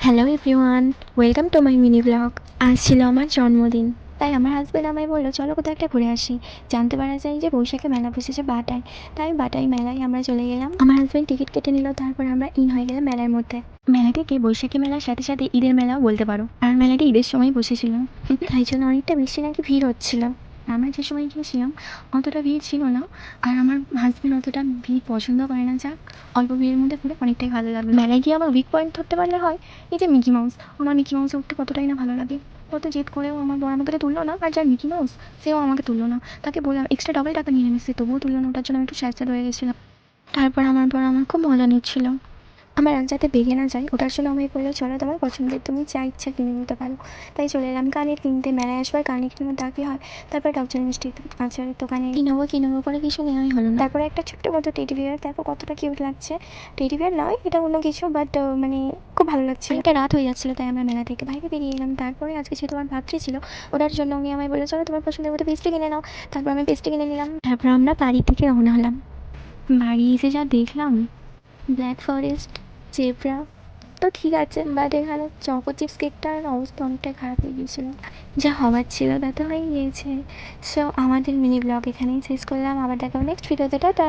Hello everyone, welcome to my mini blog. আজ ছিল আমার জন্মদিন, তাই আমার হাজব্যান্ড আমায় বললো চলো কোথাও একটা ঘুরে আসি। জানতে পারা যায় যে বৈশাখে মেলা বসেছে বাটায়, তাই বাটাই মেলায় আমরা চলে গেলাম। আমার হাজব্যান্ড টিকিট কেটে নিল, তারপর আমরা ইন হয়ে গেলাম মেলার মধ্যে। মেলাটিকে বৈশাখী মেলার সাথে সাথে ঈদের মেলাও বলতে পারো, আর মেলাটি ঈদের সময় বসেছিল, তাই জন্য অনেকটা বেশি নাকি ভিড় হচ্ছিল। আমরা যে সময় গিয়েছিলাম অতটা ভিড় ছিল না, আর আমার হাজব্যান্ড অতটা ভিড় পছন্দ করে না, যাক অল্প ভিড়ের মধ্যে ঘুরে অনেকটাই ভালো লাগলো। মেলায় গিয়ে আমার উইক পয়েন্ট ধরতে পারলে হয় এই যে মিকি মাউস। আমার মিকি মাউসে উঠতে কতটাই না ভালো লাগে, কত জেদ করেও আমার বর আমাকে তুললো না, আর যার মিকি মাউস সেও আমাকে তুললো না। তাকে বললাম এক্সট্রা ডবল টাকা নিয়ে নেবে, সে তবুও তুললো না, ওটার জন্য আমি একটু স্যাড হয়ে গেছিলাম। তারপর আমার বর আমার খুব মজা নিচ্ছিল। আমার আর যাতে বেরিয়ে না যায় ওটার জন্য আমায় বললো চলো তোমার পছন্দের তুমি যা ইচ্ছা কিনে নিতে পারো। তাই চলে এলাম কানের কিনতে, মেলায় আসবার কানে কিনে দাবি হয়। তারপর ডক্টর মিষ্টি আচারের দোকানে কিনবো করে কিছু নেওয়াই হলো না। তারপরে একটা ছোট্ট মতো টেডি বিয়ার, দেখো কতটা কিউট লাগছে। টেডি বিয়ার নয়, এটা অন্য কিছু, বাট মানে খুব ভালো লাগছে। একটা রাত হয়ে যাচ্ছিলো, তাই আমরা মেলা থেকে বাইরে বেরিয়ে এলাম। তারপরে আজকে যেহেতু আমার ভাতৃ ছিল, ওটার জন্য উনি আমায় বললো চলো তোমার পছন্দের মতো পেস্ট্রি কিনে নাও। তারপর আমি পেস্ট্রি কিনে নিলাম। তারপর আমরা বাড়ি থেকে রওনা হলাম। বাড়ি এসে যা দেখলাম, ব্ল্যাক ফরেস্ট, জেব্রা তো ঠিক আছে, বাট এখানে চকো চিপস কেকটার অবস্থা অনেকটাই খারাপ হয়ে গিয়েছিলো। যা হওয়ার ছিল তা তো হয়ে গিয়েছে। সো আমাদের মিনি ব্লগ এখানেই শেষ করলাম, আবার দেখা নেক্সট ভিডিওতে, টাটা।